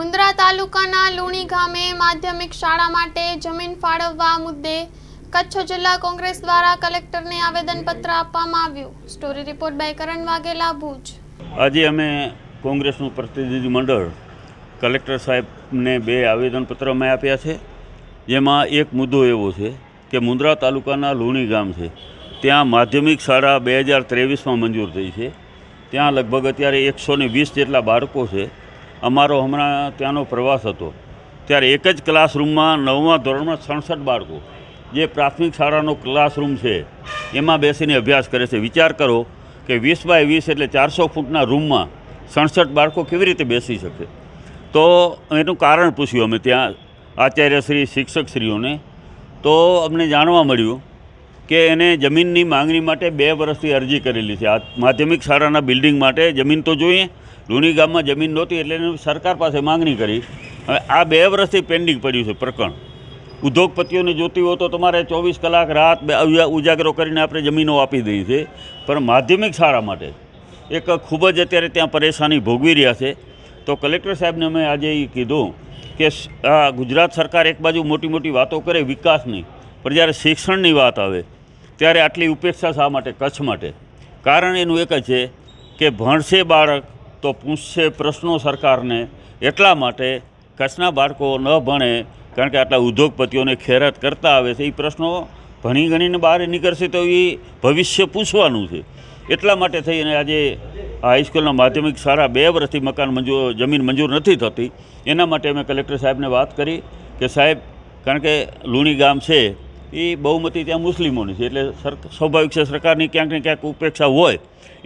મુન્દ્રા તાલુકાના લુણી ગામે માધ્યમિક શાળા માટે જમીન ફાળવવા મુદ્દે કચ્છ જિલ્લા કોંગ્રેસ દ્વારા કલેક્ટરને આવેદનપત્ર આપવામાં આવ્યું। સ્ટોરી રિપોર્ટ બાય કરણ વાઘેલા, ભુજ। આજે અમે કોંગ્રેસનું પ્રતિનિધિ મંડળ કલેક્ટર સાહેબને બે આવેદનપત્ર અમે આપ્યા છે, જેમાં એક મુદ્દો એવો છે કે મુન્દ્રા તાલુકાના લુણી ગામ છે, ત્યાં માધ્યમિક શાળા 2023માં મંજૂર થઈ છે। ત્યાં લગભગ અત્યારે 120 જેટલા બાળકો છે। અમારો હમણાં ત્યાંનો પ્રવાસ હતો ત્યારે એક જ ક્લાસરૂમમાં 9મા ધોરણમાં 67 બાળકો, જે પ્રાથમિક શાળાનો ક્લાસરૂમ છે એમાં બેસીને અભ્યાસ કરે છે। વિચાર કરો કે 20 બાય 20 એટલે 400 ફૂટના રૂમમાં 67 બાળકો કેવી રીતે બેસી શકે? તો એનું કારણ પૂછ્યું અમે ત્યાં આચાર્યશ્રી, શિક્ષકશ્રીઓને, તો અમને જાણવા મળ્યું કે એને જમીનની માંગણી માટે 2 વર્ષથી અરજી કરેલી છે। આ માધ્યમિક શાળાના બિલ્ડિંગ માટે જમીન તો જોઈએ, લુણી ગામમાં જમીન નહોતી એટલે એને સરકાર પાસે માંગણી કરી। હવે આ 2 વર્ષથી પેન્ડિંગ પડ્યું છે પ્રકરણ। ઉદ્યોગપતિઓને જોતી હોય તો તમારે 24 કલાક રાત ઉજાગરો કરીને આપણે જમીનો આપી દઈએ છીએ, પણ માધ્યમિક શાળા માટે એક ખૂબ જ અત્યારે ત્યાં પરેશાની ભોગવી રહ્યા છે। તો કલેક્ટર સાહેબને અમે આજે એ કીધું કે આ ગુજરાત સરકાર એક બાજુ મોટી મોટી વાતો કરે વિકાસની, પણ જ્યારે શિક્ષણની વાત આવે ત્યારે આટલી ઉપેક્ષા શા માટે કચ્છ માટે? કારણ એનું એક જ છે કે ભણશે બાળક તો પૂછશે પ્રશ્નો સરકારને, એટલા માટે કચ્છના બાળકો ન ભણે કારણ કે આટલા ઉદ્યોગપતિઓને ખેરાત કરતા આવે છે, એ પ્રશ્નો ભણી ગણીને બહાર નીકળશે તો એ ભવિષ્ય પૂછવાનું છે। એટલા માટે થઈને આજે આ હાઈસ્કૂલના માધ્યમિક શાળા 2 વર્ષથી જમીન મંજૂર નથી થતી। એના માટે અમે કલેક્ટર સાહેબને વાત કરી કે સાહેબ, કારણ કે લુણી ગામ છે એ બહુમતી ત્યાં મુસ્લિમોની છે, એટલે સ્વાભાવિક છે સરકારની ક્યાંક ને ક્યાંક ઉપેક્ષા હોય,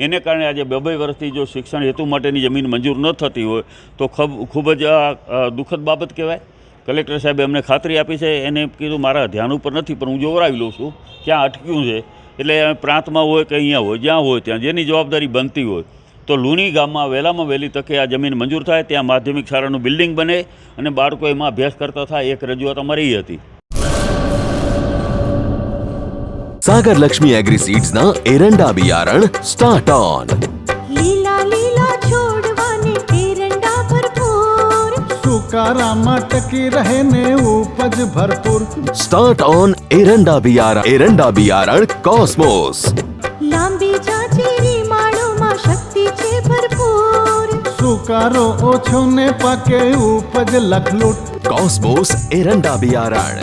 એને કારણે આજે 2 વર્ષથી જો શિક્ષણ હેતુ માટેની જમીન મંજૂર ન થતી હોય તો ખૂબ જ દુઃખદ બાબત કહેવાય। કલેક્ટર સાહેબે અમને ખાતરી આપી છે, એને કીધું મારા ધ્યાન ઉપર નથી પણ હું જોવરાવી લઉં છું ક્યાં અટક્યું છે, એટલે પ્રાંતમાં હોય કે અહીંયા હોય, જ્યાં હોય ત્યાં જેની જવાબદારી બનતી હોય તો લુણી ગામમાં વહેલામાં વહેલી તકે આ જમીન મંજૂર થાય, ત્યાં માધ્યમિક શાળાનું બિલ્ડિંગ બને અને બાળકો એમાં અભ્યાસ કરતા થાય, એક રજૂઆત અમારી એ હતી। सागर लक्ष्मी एग्रीसीड्स ना एरंडा बियारण स्टार्ट ऑन। લીલા લીલા છોડવાને એરંડા ભરપૂર, સુકારામાં ટકી રહે ને ઉપજ ભરપૂર। स्टार्ट ऑन एरंडा बियारण कॉस्मोस। લાંબી જાચેરી માળોમાં શક્તિ છે ભરપૂર, સુકારો ઓછો ને પાકે ઉપજ લખલૂટ। कॉस्मोस एरंडा बियारण।